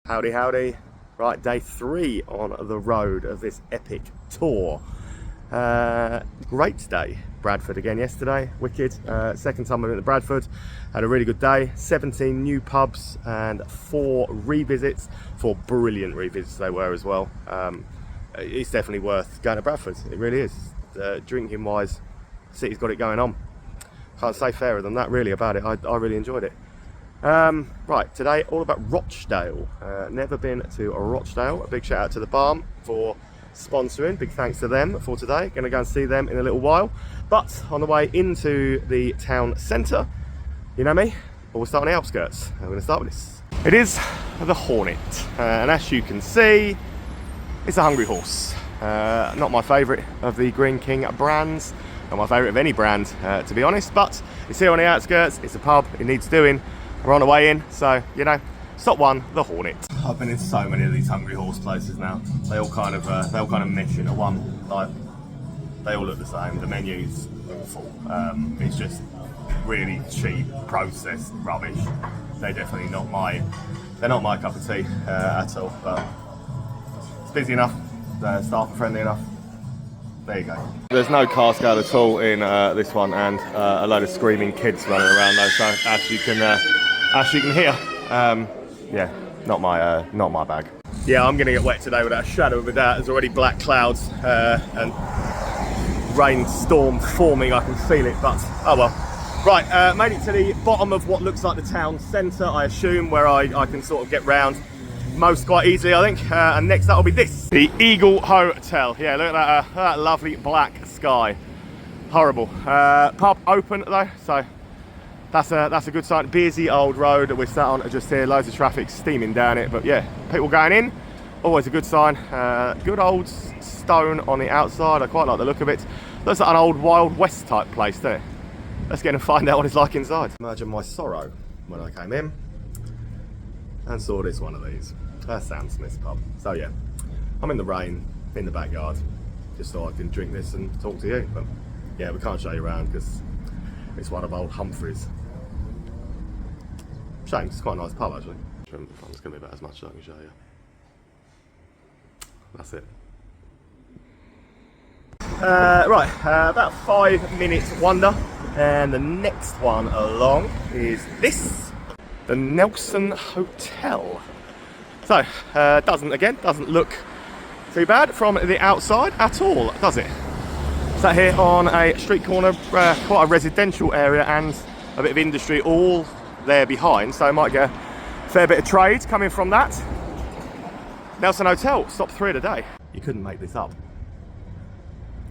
Howdy, howdy. Right, day 3 on the road of this epic tour. Great day. Bradford again yesterday, wicked. Second time I went to Bradford. Had a really good day. 17 new pubs and 4 revisits. 4 brilliant revisits they were as well. It's definitely worth going to Bradford. It really is. Drinking wise, the city's got it going on. Can't say fairer than that really about it. I really enjoyed it. Right, today all about Rochdale. Never been to Rochdale. A big shout out to the Baum for sponsoring. Big thanks to them for today. Going to go and see them in a little while. But on the way into the town centre, you know me, but we'll start on the outskirts. I'm going to start with this. It is the Hornet, and as you can see, it's a hungry horse. Not my favourite of the Green King brands. Not my favourite of any brand, to be honest. But it's here on the outskirts. It's a pub. It needs doing. We're on the way in, so you know, stop one, the Hornet. I've been in so many of these hungry horse places now. They all kind of mesh into one. Like, they all look the same. The menu's awful. It's just really cheap, processed rubbish. They're definitely not my cup of tea at all. But it's busy enough. The staff are friendly enough. There you go. There's no car scale at all in this one, and a load of screaming kids running around though. So as you can hear, yeah, not my bag. Yeah, I'm gonna get wet today without a shadow of a doubt. There's already black clouds and rainstorm forming. I can feel it, but oh well. Right, made it to the bottom of what looks like the town centre, I assume, where I can sort of get round most quite easily, I think. And next up will be this, the Eagle Hotel. Yeah, look at that lovely black sky. Horrible. Pub open though, so that's a good sign. Busy old road that we're sat on just here. Loads of traffic steaming down it, but yeah, people going in, always a good sign. Good old stone on the outside. I quite like the look of it. Looks like an old Wild West type place, doesn't it? Let's get and find out what it's like inside. Imagine my sorrow when I came in and saw this one of these. That's Sam Smith's pub. So yeah, I'm in the rain, in the backyard, just so I can drink this and talk to you. But yeah, we can't show you around because it's one of old Humphrey's. Shame, it's quite a nice pub actually. It's going to be about as much as I can show you. That's it. Right, about 5 minutes wander, and the next one along is this, the Nelson Hotel. So, doesn't look too bad from the outside at all, does it? Sat here on a street corner, quite a residential area and a bit of industry all there behind, so I might get a fair bit of trade coming from that. Nelson Hotel, stop 3 of the day. You couldn't make this up.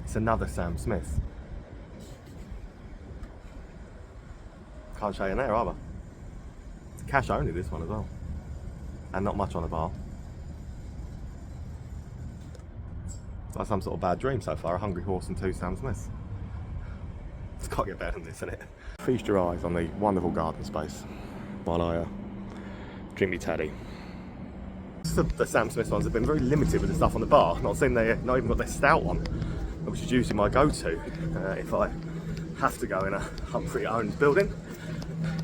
It's another Sam Smith. Can't show you there either. It's cash only, this one as well. And not much on the bar. It's like some sort of bad dream so far, a hungry horse and 2 Sam Smiths. It's got to get better than this, isn't it? Feast your eyes on the wonderful garden space while I drink me taddy. The Sam Smith ones have been very limited with the stuff on the bar. Not even got their stout one, which is usually my go-to if I have to go in a Humphrey-owned building.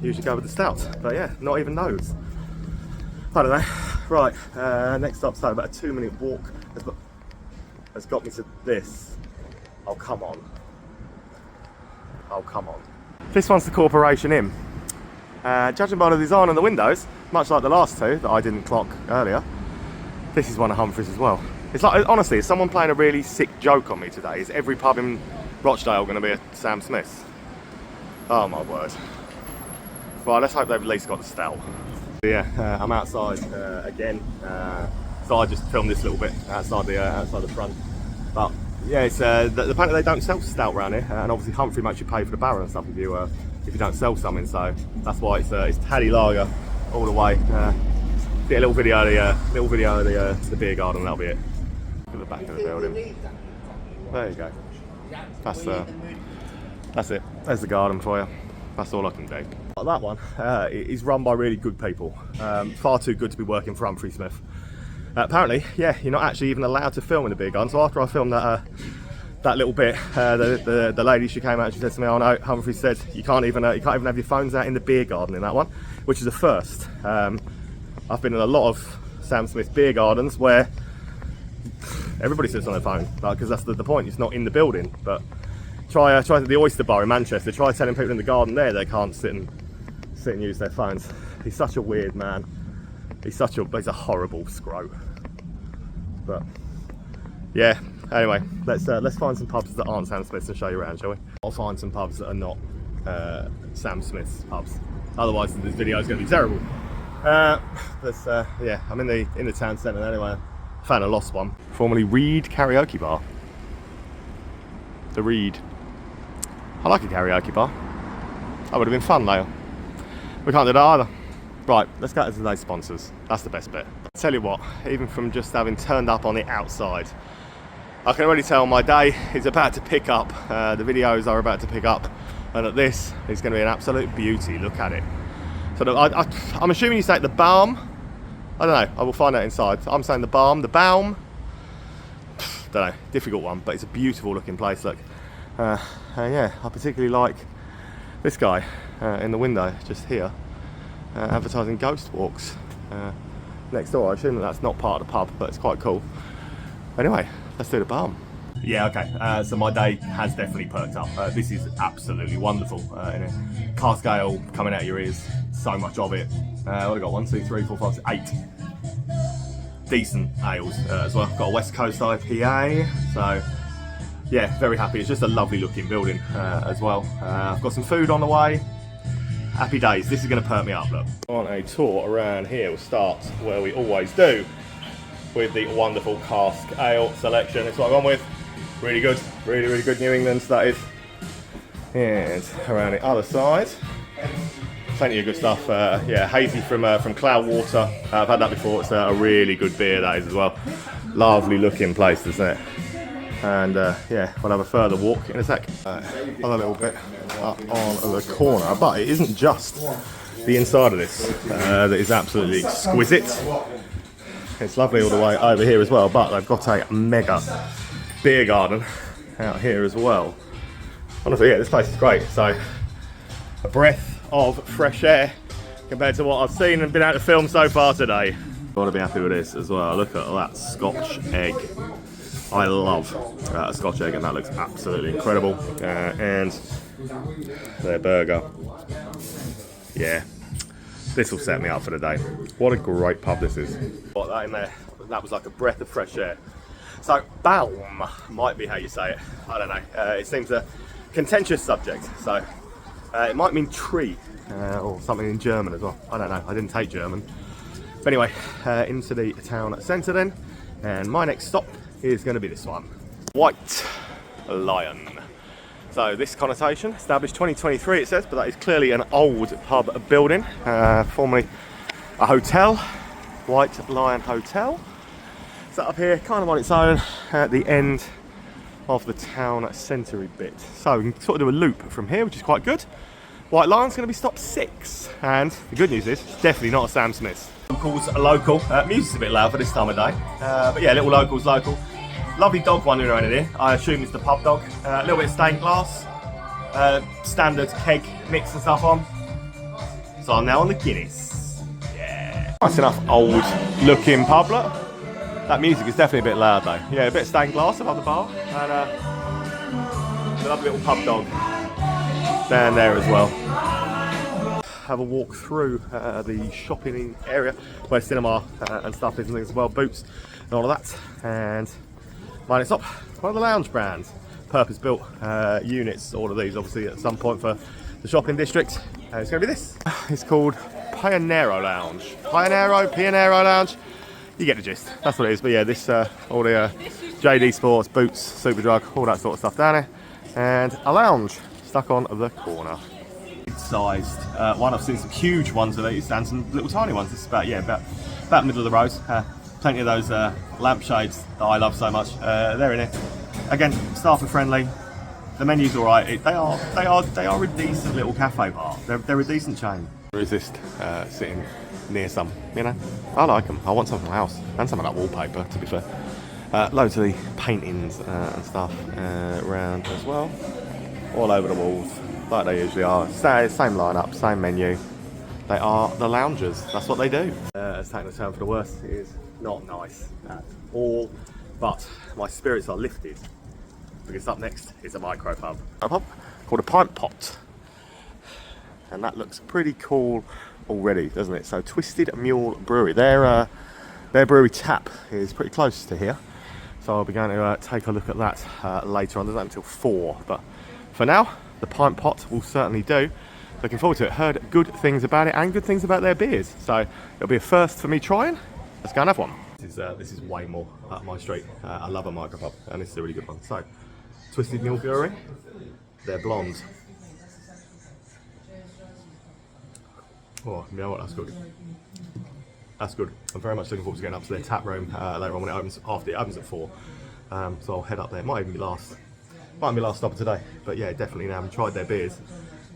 Usually go with the stout, but yeah, not even those. I don't know. Right, next up, so about a 2-minute walk has got me to this. Oh, come on. Oh, come on. This one's the Corporation Inn. Judging by the design on the windows, much like the last 2 that I didn't clock earlier, this is one of Humphrey's as well. It's like, honestly, is someone playing a really sick joke on me today? Is every pub in Rochdale going to be a Sam Smith's? Oh my word. Right, let's hope they've at least got the stout. Yeah, I'm outside again, so I just filmed this little bit outside the front. But yeah, it's apparently they don't sell stout around here, and obviously Humphrey makes you pay for the barrel and stuff if you don't sell something. So that's why it's Paddy Lager all the way. Get a little video of the beer garden. That'll be it. Look at the back of the building. There you go. That's it. There's the garden for you. That's all I can do. That one is run by really good people. Far too good to be working for Humphrey Smith. Apparently, yeah, you're not actually even allowed to film in the beer garden. So after I filmed that little bit, the lady, she came out and she said to me, "Oh no, Humphrey said you can't even have your phones out in the beer garden in that one," which is a first. I've been in a lot of Sam Smith beer gardens where everybody sits on their phone, because that's the point. It's not in the building. But try the Oyster Bar in Manchester. Try telling people in the garden there they can't sit and use their phones. He's such a weird man. He's a horrible scrote. But yeah. Anyway, let's find some pubs that aren't Sam Smith's and show you around, shall we? I'll find some pubs that are not Sam Smith's pubs. Otherwise, this video is going to be terrible. Yeah, I'm in the town centre anyway. Found a lost one. Formerly Reed Karaoke Bar. The Reed. I like a karaoke bar. That would have been fun later. We can't do that either. Right, let's go to today's sponsors. That's the best bit. I'll tell you what, even from just having turned up on the outside, I can already tell my day is about to pick up. The videos are about to pick up, and that this is going to be an absolute beauty. Look at it. So I'm assuming you say the Baum. I don't know. I will find out inside. I'm saying the Baum. The Baum. Don't know. Difficult one, but it's a beautiful looking place. Look. Yeah, I particularly like this guy in the window just here, advertising ghost walks next door. I assume that's not part of the pub, but it's quite cool. Anyway, let's do the Baum. Yeah, okay, so my day has definitely perked up. This is absolutely wonderful. In a cask ale coming out of your ears, so much of it. What have I got? 1, 2, 3, 4, 5, 6, 8 decent ales as well. Got a West Coast IPA, so yeah, very happy. It's just a lovely looking building as well. I've got some food on the way. Happy days. This is going to perk me up, look. On a tour around here, we'll start where we always do, with the wonderful cask ale selection. It's what I've gone with. Really good, really good New England, that is. And around the other side, plenty of good stuff. Yeah, hazy from Cloudwater. I've had that before. It's a really good beer, that is, as well. Lovely looking place, isn't it? And yeah, we'll have a further walk in a sec. A little bit up on the corner, but it isn't just the inside of this that is absolutely exquisite. It's lovely all the way over here as well, but they've got a mega beer garden out here as well. Honestly, yeah, this place is great. So, a breath of fresh air compared to what I've seen and been able to film so far today. Got to be happy with this as well. Look at that Scotch egg. I love a Scotch egg, and that looks absolutely incredible. And their burger. Yeah, this will set me up for the day. What a great pub this is. Got that in there. That was like a breath of fresh air. So, Baum might be how you say it. I don't know. It seems a contentious subject. So, it might mean tree or something in German as well. I don't know. I didn't take German. But anyway, into the town centre then. And my next stop is going to be this one. White Lion. So, this connotation, established 2023 it says, but that is clearly an old pub building. Formerly a hotel. White Lion Hotel. Set up here, kind of on its own, at the end of the town centre bit. So we can sort of do a loop from here, which is quite good. White Lion's going to be stop 6, and the good news is, it's definitely not a Sam Smith's. Locals are local. Music's a bit loud for this time of day, but yeah, little locals local. Lovely dog wandering around in here. I assume it's the pub dog. A little bit of stained glass, standard keg mix and stuff on. So I'm now on the Guinness. Yeah. Nice enough old looking pub, look. That music is definitely a bit loud though. Yeah, a bit of stained glass above the bar, and a lovely little pub dog down there as well. Have a walk through the shopping area where cinema and stuff is and things as well, boots and all of that. And mine it's up, one of the lounge brands, purpose-built units. All of these obviously at some point for the shopping district. It's going to be this. It's called Pionero Lounge. Pionero Lounge. You get the gist. That's what it is. But yeah, this all the JD Sports, boots, Superdrug, all that sort of stuff down here, and a lounge stuck on the corner. Sized one. I've seen some huge ones of these and some little tiny ones. This is about middle of the road. Plenty of those lampshades that I love so much. They're in here. Again, staff are friendly. The menu's all right. They are a decent little cafe bar. They're a decent chain. Resist sitting near some, you know. I like them. I want some from the house and some of that wallpaper, to be fair. Loads of the paintings and stuff around as well, all over the walls, like they usually are. Same lineup, same menu. They are the loungers. That's what they do. It's taking the turn for the worst. It is not nice at all, but my spirits are lifted because up next is a micro pub. A pub called a Pint Pot, and that looks pretty cool already, doesn't it? So Twisted Mule Brewery, their brewery tap is pretty close to here, so I'll be going to take a look at that later on. There's not until 4, but for now the Pint Pot will certainly do. Looking forward to it. Heard good things about it and good things about their beers, so it'll be a first for me trying. Let's go and have one. This is way more up my street. I love a micro pub, and this is a really good one. So Twisted Mule Brewery, they're blonde. Oh, you know what, that's good. That's good. I'm very much looking forward to getting up to their tap room later on when it opens, after it opens at 4. So I'll head up there. Might be last stop of today. But yeah, definitely now. I've tried their beers.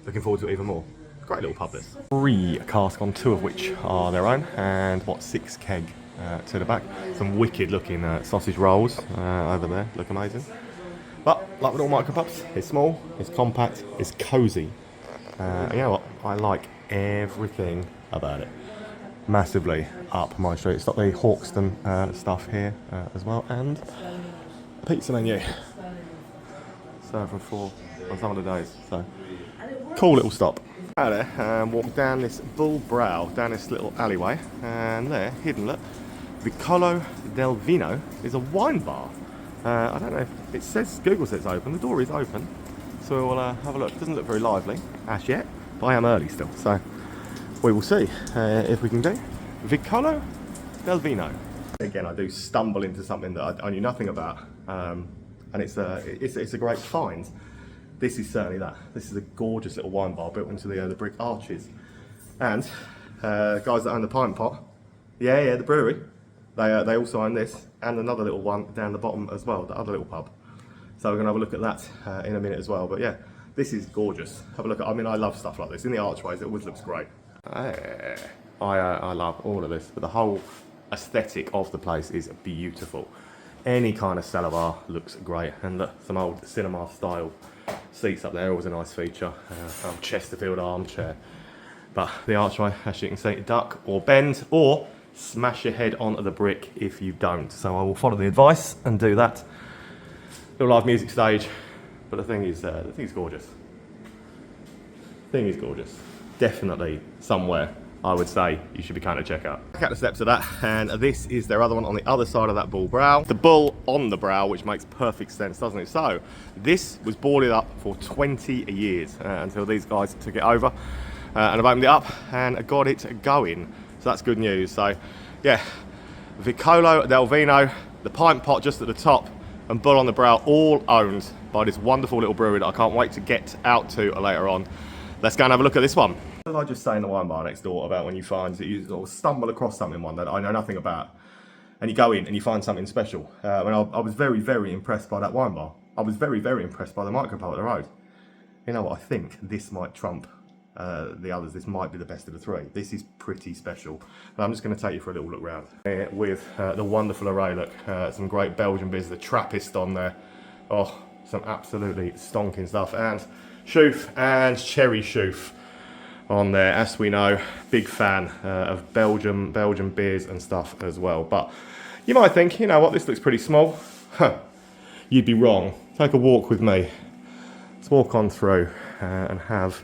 Looking forward to it even more. Great little pub this. 3 casks on, 2 of which are their own, and 6 keg to the back. Some wicked looking sausage rolls over there. Look amazing. But like with all micro pubs, it's small, it's compact, it's cosy. And you know what? I like everything about it. Massively up my street. It's got the Hawkston stuff here as well, and a pizza menu. Served for 4 on some of the days. So cool little stop. Out there, walk down this Bull Brow, down this little alleyway, and there, hidden, look, Vicolo del Vino is a wine bar. I don't know if it says, Google says it's open. The door is open, so we'll have a look. It doesn't look very lively as yet, but I am early still, so we will see if we can do Vicolo del Vino. Again, I do stumble into something that I knew nothing about, and it's a great find. This is certainly that. This is a gorgeous little wine bar built into the brick arches, and guys that own the Pint Pot, the brewery, they also own this and another little one down the bottom as well, the other little pub. So we're gonna have a look at that in a minute as well. But yeah, this is gorgeous. Have a look at. I mean, I love stuff like this in the archways. It always looks great. I love all of this, but the whole aesthetic of the place is beautiful. Any kind of cellar bar looks great, and look, some old cinema style seats up there, always a nice feature. Chesterfield armchair. But the archway, as you can see, duck or bend or smash your head onto the brick if you don't. So I will follow the advice and do that. Little live music stage, but the thing is gorgeous. The thing is gorgeous. Definitely somewhere I would say you should be kind of check out. Check out the steps of that, and this is their other one on the other side of that Bull Brow. The bull on the brow, which makes perfect sense, doesn't it? So this was boarded up for 20 years until these guys took it over and have opened it up and got it going. So that's good news. So yeah, Vicolo del Vino, the Pint Pot just at the top, and Bull on the Brow, all owned by this wonderful little brewery that I can't wait to get out to later on. Let's go and have a look at this one. What did I just say in the wine bar next door about when you find that you sort of stumble across something one that I know nothing about, and you go in and you find something special? I was very, very impressed by that wine bar. I was very, very impressed by the micro pub at the road. You know what? I think this might trump the others. This might be the best of the 3. This is pretty special. And I'm just going to take you for a little look round with the wonderful array. Look, some great Belgian beers, the Trappist on there. Oh, some absolutely stonking stuff, and Shoof and Cherry Shoof on there. As we know, big fan of Belgian beers and stuff as well. But you might think, you know what, this looks pretty small. Huh. You'd be wrong. Take a walk with me. Let's walk on through and have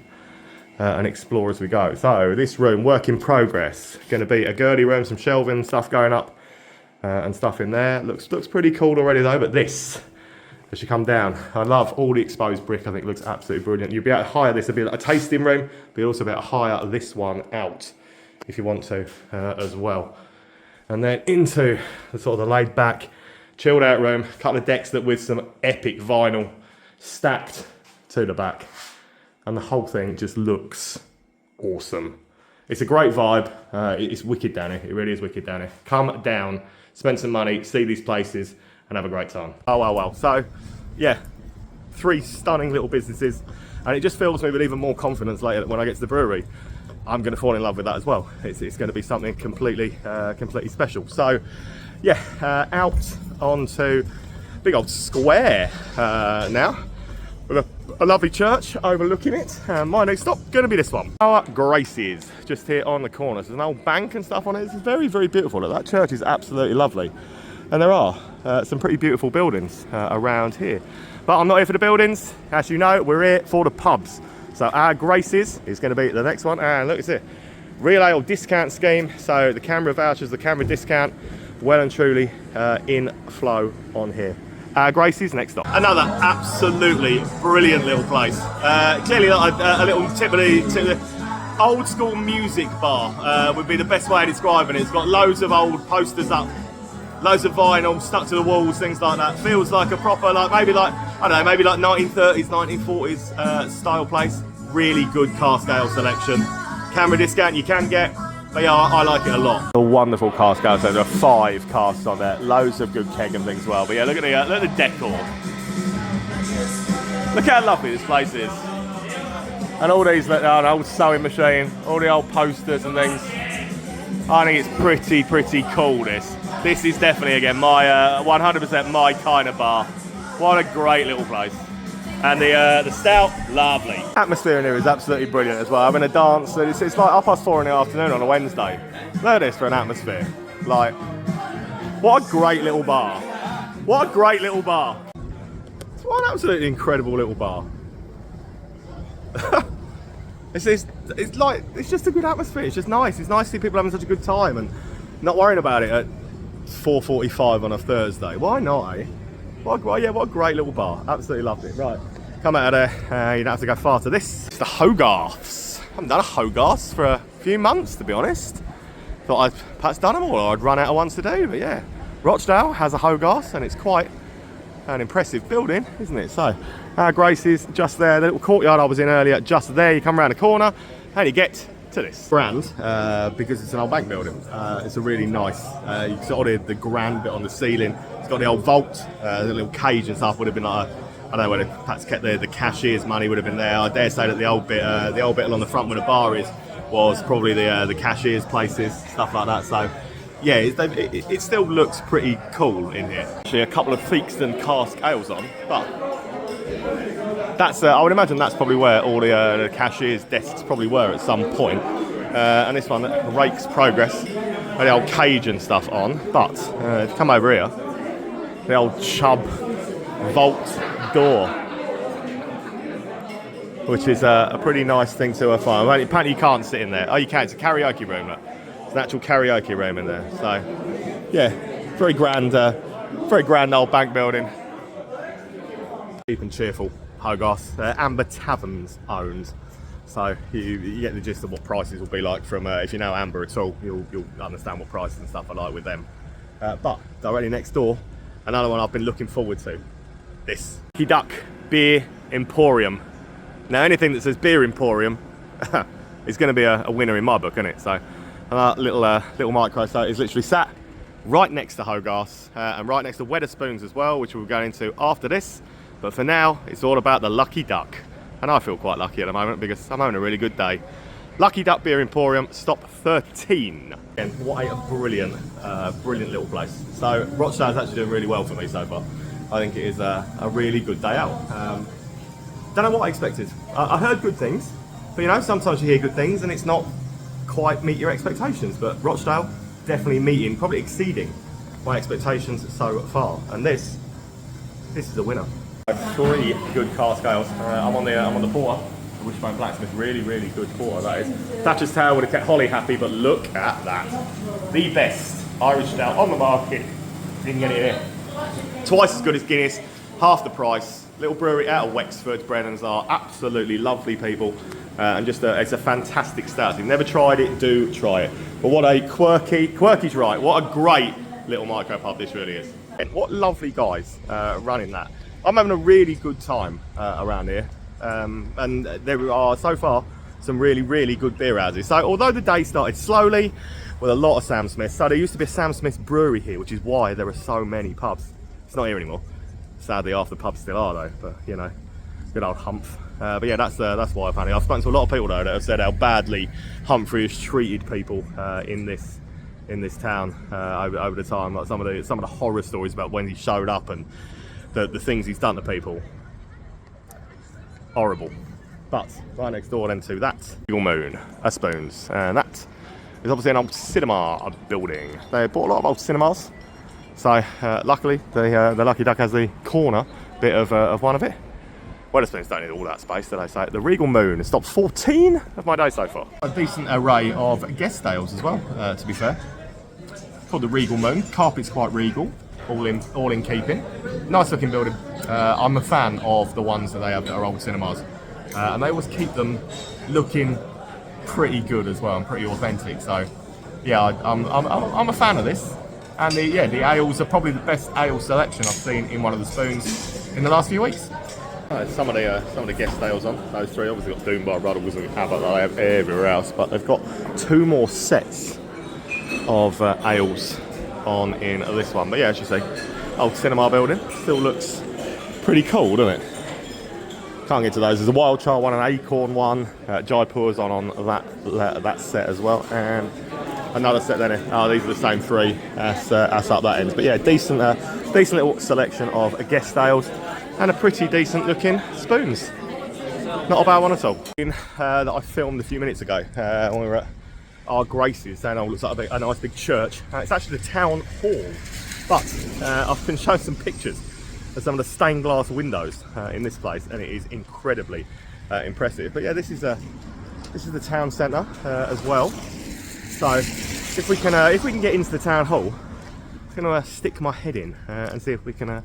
and explore as we go. So this room, work in progress. Going to be a girly room, some shelving stuff going up and stuff in there. Looks pretty cool already though. But this, as you come down, I love all the exposed brick. I think it looks absolutely brilliant. You'll be able to hire this, it'll be like a tasting room, but you'll also be able to hire this one out if you want to as well. And then into the sort of the laid back, chilled out room, a couple of decks that with some epic vinyl stacked to the back. And the whole thing just looks awesome. It's a great vibe. It's wicked down here. It really is wicked down here. Come down, spend some money, see these places, and have a great time. Oh, well. So, yeah, 3 stunning little businesses. And it just fills me with even more confidence later when I get to the brewery. I'm going to fall in love with that as well. It's going to be something completely special. So, yeah, out onto big old square now. With a lovely church overlooking it. My next stop going to be this one. Our Grace's, just here on the corner. There's an old bank and stuff on it. It's very, very beautiful. Look, that church is absolutely lovely. And there are some pretty beautiful buildings around here. But I'm not here for the buildings. As you know, we're here for the pubs. So our Grace's is going to be the next one. And look, it's it. Real ale discount scheme. So the camera vouchers, the camera discount, well and truly in flow on here. Gracie's next stop. Another absolutely brilliant little place. Clearly a little typically old school music bar would be the best way of describing it. It's got loads of old posters up, loads of vinyl stuck to the walls, things like that. Feels like a proper, like maybe like, I don't know, maybe like 1930s, 1940s style place. Really good cask ale selection. Camera discount you can get. But yeah, I like it a lot. A wonderful cask out there. There are 5 casks on there. Loads of good keg and things as well. But yeah, look at the decor. Look how lovely this place is. And all these, an old sewing machine, all the old posters and things. I think it's pretty cool, this. This is definitely, again, my 100% my kind of bar. What a great little place. And the stout, lovely. Atmosphere in here is absolutely brilliant as well. Having a dance, it's like 4:30 in the afternoon on a Wednesday. Look at this for an atmosphere. Like, what a great little bar. What a great little bar. It's what an absolutely incredible little bar. it's just a good atmosphere. It's just nice. It's nice to see people having such a good time and not worrying about it at 4:45 on a Thursday. Why not, eh? What a great little bar. Absolutely loved it. Right, come out of there. You don't have to go far to this. It's the Hogarths. I haven't done a Hogarths for a few months, to be honest. Thought I'd perhaps done them all, or I'd run out of ones to do. But yeah, Rochdale has a Hogarths, and it's quite an impressive building, isn't it? So, our Grace's just there. The little courtyard I was in earlier, just there. You come around the corner, and you get to this brand because it's an old bank building. It's a really nice. You sort of the grand bit on the ceiling. It's got the old vault, the little cage and stuff. Would have been like I don't know where they perhaps kept the cashier's money would have been there. I dare say that the old bit along the front where the bar is was probably the cashier's places, stuff like that. So yeah, it still looks pretty cool in here. Actually, a couple of Theakston cask ales on, but that's I would imagine that's probably where all the cashier's desks probably were at some point. And this one, Rake's Progress, the old cage and stuff on. But come over here, the old Chubb vault door, which is a pretty nice thing to find. Well, apparently you can't sit in there. Oh, you can. It's a karaoke room. Look. It's an actual karaoke room in there. So yeah, very grand old bank building. Cheap and cheerful. Hogarth, Amber Taverns owned, so you get the gist of what prices will be like from if you know Amber at all, you'll understand what prices and stuff are like with them. But directly next door, another one I've been looking forward to. This Lucky Duck Beer Emporium. Now anything that says Beer Emporium is going to be a winner in my book, isn't it? So little micro, so it's literally sat right next to Hogarth's and right next to Wetherspoons as well, which we'll go into after this. But for now, it's all about the Lucky Duck. And I feel quite lucky at the moment because I'm having a really good day. Lucky Duck Beer Emporium, stop 13. And what a brilliant little place. So Rochdale's actually doing really well for me so far. I think it is a really good day out. Don't know what I expected. I heard good things, but you know, sometimes you hear good things and it's not quite meet your expectations. But Rochdale, definitely meeting, probably exceeding my expectations so far. And this is a winner. 3 good cask ales. I'm on the porter, the Wishbone Blacksmith. Really good porter that is. Thatcher's Tale would have kept Holly happy, but look at that. The best Irish stout on the market. You can get it here. Twice as good as Guinness, half the price. Little brewery out of Wexford. Brennans are absolutely lovely people, and just it's a fantastic stout. If you've never tried it, do try it. But what a quirky's right. What a great little micro pub this really is. And what lovely guys running that. I'm having a really good time around here, and there are so far some really good beer houses. So although the day started slowly with a lot of Sam Smiths, so there used to be a Sam Smith's brewery here, which is why there are so many pubs. It's not here anymore. Sadly, half the pubs still are though, but you know, good old Humph. But yeah, that's why apparently. I've spoken to a lot of people though that have said how badly Humphrey has treated people in this town over the time. Like some of the horror stories about when he showed up and the things he's done to people. horrible. But right next door then to that, Regal Moon, Wetherspoons, and that is obviously an old cinema building. They bought a lot of old cinemas, so luckily the Lucky Duck has the corner bit of one of it. Wetherspoons don't need all that space, do they? So the Regal Moon has stopped 14 of my day so far. A decent array of guest ales as well, to be fair. Called the Regal Moon. Carpet's quite regal, all in keeping. Nice looking building. I'm a fan of the ones that they have that are old cinemas, and they always keep them looking pretty good as well and pretty authentic. So yeah, I'm a fan of this. And the ales are probably the best ale selection I've seen in one of the spoons in the last few weeks. Some of the guest ales on those three. Obviously got Doombar, Ruddles, and Abbott that they have everywhere else, but they've got 2 more sets of ales on in this one. But yeah, as you see, old cinema building still looks pretty cool, doesn't it? Can't get to those. There's a Wild Child one, an Acorn one, Jaipur's on that set as well, and another set then. Oh, these are the same 3 as up that end. But yeah, decent little selection of guest ales. And a pretty decent looking spoons. Not a bad one at all. That I filmed a few minutes ago when we were at our Grace's. That looks like a nice big church. It's actually the town hall. But I've been shown some pictures of some of the stained glass windows in this place, and it is incredibly impressive. But yeah, this is the town centre as well. So if we can get into the town hall, I'm going to stick my head in and see if we can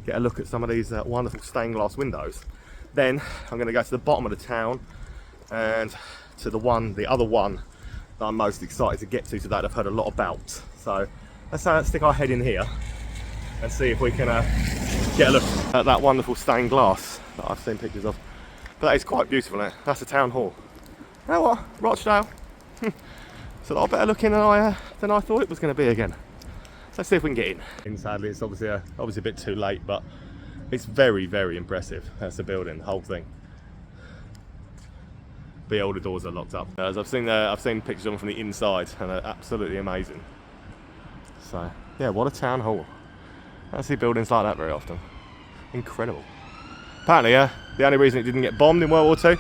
get a look at some of these wonderful stained glass windows. Then I'm going to go to the bottom of the town and to the other one that I'm most excited to get to today that I've heard a lot about. So let's stick our head in here and see if we can get a look at that wonderful stained glass that I've seen pictures of. But that is quite beautiful, isn't it? That's the town hall. You know what? Rochdale. It's a lot better looking than I thought it was going to be again. Let's see if we can get in. Sadly, it's obviously a bit too late, but it's very, very impressive. That's the building, the whole thing. But all the doors are locked up. As I've seen pictures of them from the inside, and they're absolutely amazing. So yeah, what a town hall. I don't see buildings like that very often. Incredible. Apparently, the only reason it didn't get bombed in World War II,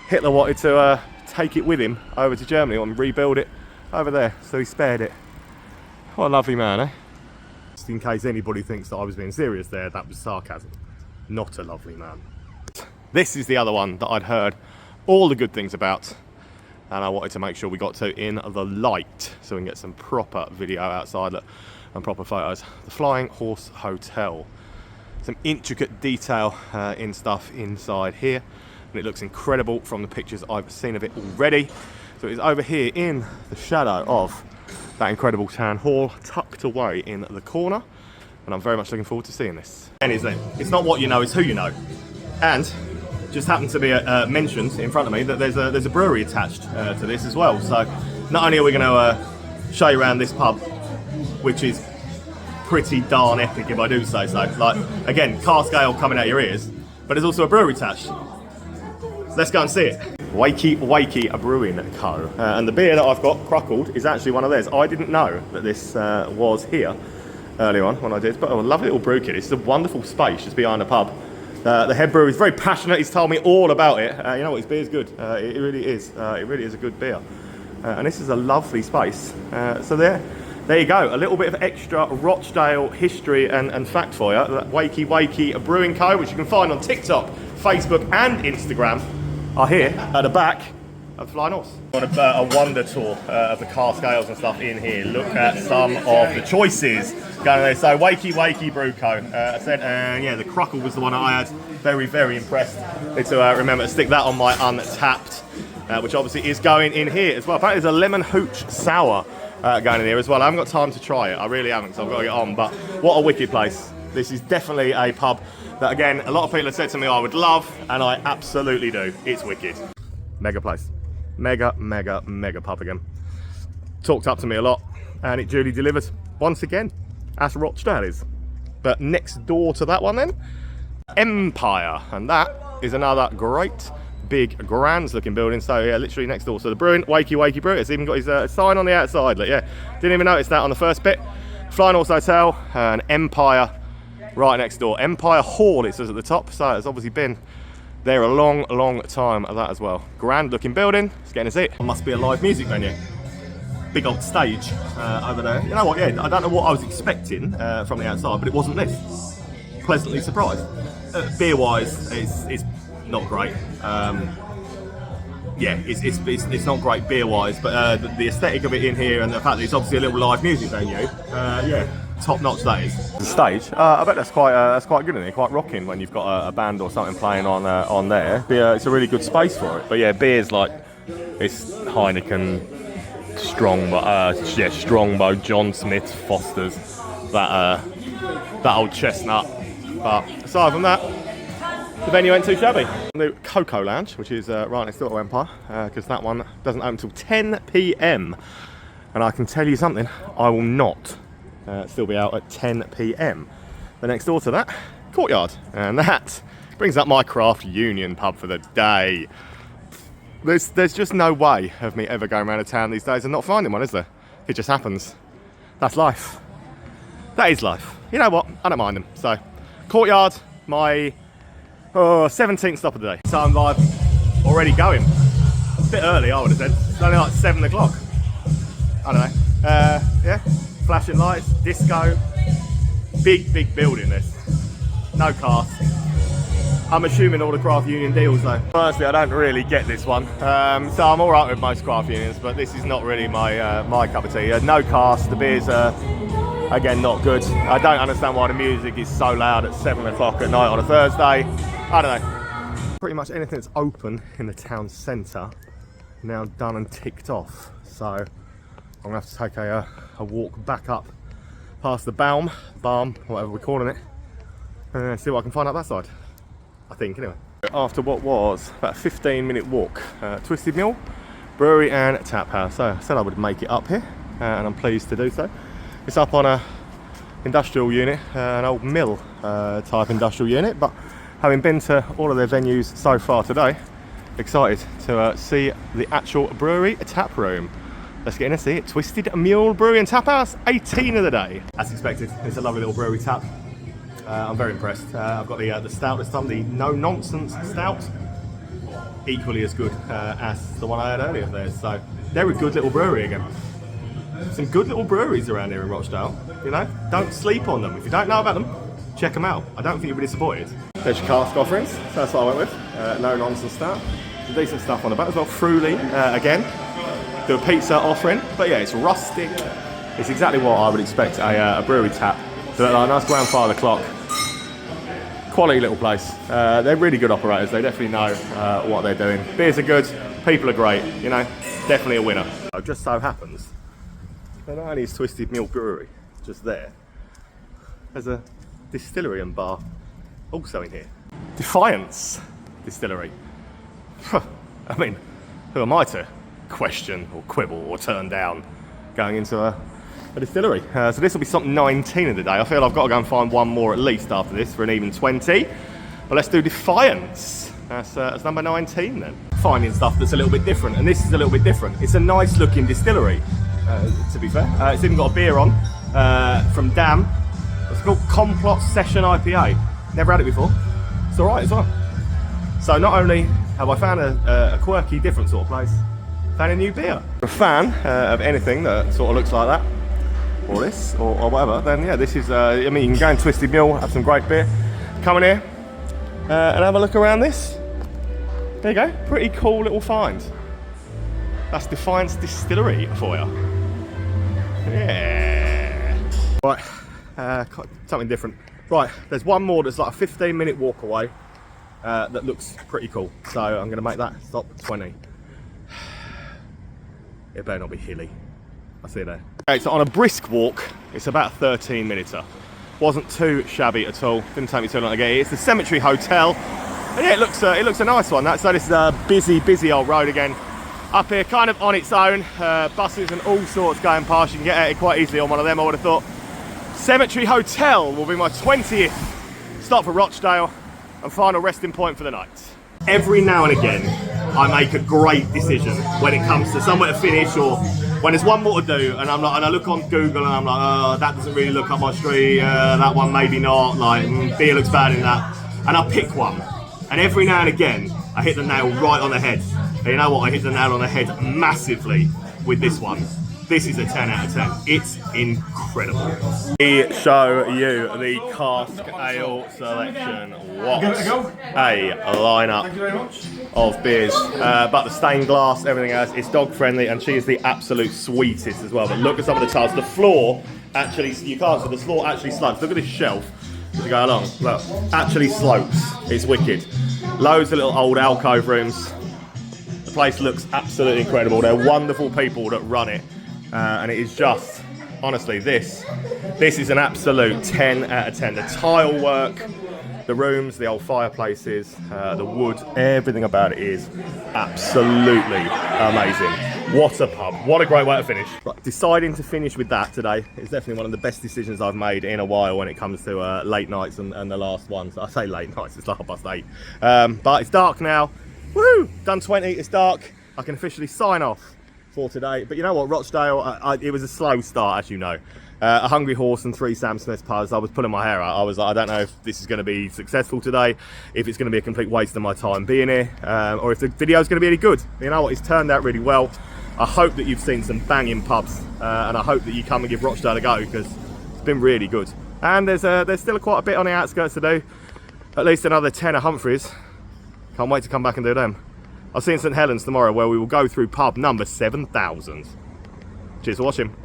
Hitler wanted to take it with him over to Germany and rebuild it over there, so he spared it. What a lovely man, eh? Just in case anybody thinks that I was being serious there, that was sarcasm. Not a lovely man. This is the other one that I'd heard all the good things about, and I wanted to make sure we got to in the light so we can get some proper video outside and proper photos. The Flying Horse Hotel. Some intricate detail in stuff inside here, and it looks incredible from the pictures I've seen of it already. So it's over here in the shadow of that incredible town hall, tucked away in the corner, and I'm very much looking forward to seeing this. And it's not what you know, it's who you know. And just happened to be mentioned in front of me that there's a brewery attached to this as well. So not only are we going to show you around this pub, which is pretty darn epic if I do say so. Like, again, cask ale coming out your ears, but there's also a brewery attached. So let's go and see it. Wakey Brewing Co. And the beer that I've got, Cruckled, is actually one of theirs. I didn't know that this was here earlier on when I did, but a lovely little brew kit. It's a wonderful space just behind the pub. The head brewer is very passionate. He's told me all about it. You know what, his beer's good. It really is. It really is a good beer. And this is a lovely space. So there you go. A little bit of extra Rochdale history and fact for you. Wakey Brewing Co., which you can find on TikTok, Facebook and Instagram, are here at the back of Flying Horse. Got a wonder tour of the cask ales and stuff in here. Look at some of the choices going there. So Wakey Brew Co. I said, yeah, the Cruckle was the one that I had. Very, very impressed. Need to remember to stick that on my Untapped, which obviously is going in here as well. Apparently there's a lemon hooch sour going in here as well. I haven't got time to try it. I really haven't, so I've got to get on. But what a wicked place. This is definitely a pub that, again, a lot of people have said to me I would love, and I absolutely do. It's wicked. Mega place. Mega pub again. Talked up to me a lot, and it duly delivers once again, as Rochdale is. But next door to that one then, Empire, and that is another great big grand looking building. So yeah, literally next door. So the brewing, Wakey Brew, it's even got his sign on the outside. Like, yeah, didn't even notice that on the first bit. Flying Horse Hotel and Empire right next door. Empire Hall, it says at the top, so it's obviously been there a long time of that as well. Grand looking building, it's getting us it. It must be a live music venue. Big old stage over there. You know what, yeah, I don't know what I was expecting from the outside, but it wasn't this. Pleasantly surprised. Beer wise, it's not great. Yeah, it's not great beer wise, but the aesthetic of it in here and the fact that it's obviously a little live music venue, yeah, top notch that is. The stage, I bet that's quite good in there, quite rocking when you've got a band or something playing on there. It's a really good space for it. But yeah, beer's like, it's Heineken, Strongbow, John Smith, Foster's, that old chestnut. But aside from that, the venue ain't too shabby. The Cocoa Lounge, which is right next door to Empire, because that one doesn't open until 10 p.m. And I can tell you something, I will not still be out at 10 p.m. The next door to that, Courtyard. And that brings up my craft union pub for the day. There's just no way of me ever going around a town these days and not finding one, is there? It just happens. That's life. That is life. You know what? I don't mind them. So, Courtyard, my 17th stop of the day. So I'm like already going. A bit early, I would have said. It's only like 7 o'clock. I don't know. Yeah, flashing lights, disco. Big building this. No cask. I'm assuming all the craft union deals though. Honestly, I don't really get this one. So I'm alright with most craft unions, but this is not really my cup of tea. No cask, the beers are, again, not good. I don't understand why the music is so loud at 7 o'clock at night on a Thursday. I don't know. Pretty much anything that's open in the town centre now done and ticked off. So I'm gonna have to take a walk back up past the Baum, whatever we're calling it, and see what I can find out that side. I think, anyway. After what was about a 15-minute walk, Twisted Mule, brewery and tap house. So I said I would make it up here, and I'm pleased to do so. It's up on a industrial unit, an old mill type industrial unit, but having been to all of their venues so far today, excited to see the actual brewery tap room. Let's get in and see it. Twisted Mule Brewery and Tap House, 18 of the day. As expected, it's a lovely little brewery tap. I'm very impressed. I've got the stout this time, the No Nonsense Stout. Equally as good as the one I had earlier there. So they're a good little brewery again. Some good little breweries around here in Rochdale. You know, don't sleep on them. If you don't know about them, check them out. I don't think you'll be disappointed. There's your cask offerings. So that's what I went with. No Nonsense Stout. Some decent stuff on the back as well. Fruity again. Do a pizza offering, but yeah, it's rustic. It's exactly what I would expect a brewery tap. So a nice grandfather clock. Quality little place. They're really good operators. They definitely know what they're doing. Beers are good. People are great. You know, definitely a winner. It just so happens that not only is Twisted Mule Brewery just there, there's a distillery and bar also in here. Defiance Distillery. I mean, who am I to question or quibble or turn down going into a distillery? So this will be something 19 of the day. I feel I've got to go and find one more at least after this for an even 20. But let's do Defiance. That's number 19 then. Finding stuff that's a little bit different, and this is a little bit different. It's a nice looking distillery, to be fair. It's even got a beer on from Dam. It's called Complot Session IPA. Never had it before. It's alright as well. So not only have I found a quirky, different sort of place, found a new beer. A fan of anything that sort of looks like that, or this, or whatever, then yeah, this is, I mean, you can go in Twisted Mule, have some great beer, come in here and have a look around this. There you go, pretty cool little find. That's Defiance Distillery for you. Yeah. Right, something different. Right, there's one more that's like a 15-minute walk away that looks pretty cool. So I'm gonna make that stop 20. It better not be hilly. I see it there. Okay, so on a brisk walk, it's about 13 minutes. Wasn't too shabby at all. Didn't take me too long to get here. It's the Cemetery Hotel. And yeah, it looks a nice one. So this is a busy old road again. Up here, kind of on its own. Buses and all sorts going past. You can get at it quite easily on one of them, I would have thought. Cemetery Hotel will be my 20th stop for Rochdale and final resting point for the night. Every now and again, I make a great decision when it comes to somewhere to finish or when there's one more to do, and I look on Google and I'm like, oh, that doesn't really look up my street, that one maybe not, like, beer looks bad in that, and I pick one. And every now and again, I hit the nail right on the head. And you know what? I hit the nail on the head massively with this one. This is a 10 out of 10. It's incredible. We show you the cask ale selection. What a lineup of beers. But the stained glass, everything else, it's dog friendly, and she is the absolute sweetest as well. But look at some of the tiles. The floor actually, you can't see, the floor actually slopes. Look at this shelf as you go along. Look, actually slopes. It's wicked. Loads of little old alcove rooms. The place looks absolutely incredible. They're wonderful people that run it. And it is just, honestly, this is an absolute 10 out of 10. The tile work, the rooms, the old fireplaces, the wood, everything about it is absolutely amazing. What a pub. What a great way to finish. Right, deciding to finish with that today is definitely one of the best decisions I've made in a while when it comes to late nights and the last ones. I say late nights, it's like 8:30. But it's dark now. Woohoo! Done 20, it's dark. I can officially sign off for today. But you know what, Rochdale, it was a slow start, as you know. A hungry horse and 3 Sam Smith pubs. I was pulling my hair out. I was like, I don't know if this is going to be successful today, if it's going to be a complete waste of my time being here, or if the video is going to be any good. You know what, it's turned out really well. I hope that you've seen some banging pubs, and I hope that you come and give Rochdale a go, because it's been really good. And there's still quite a bit on the outskirts to do. At least another 10 at Humphreys. Can't wait to come back and do them. I'll see you in St Helens tomorrow, where we will go through pub number 7,000. Cheers for watching.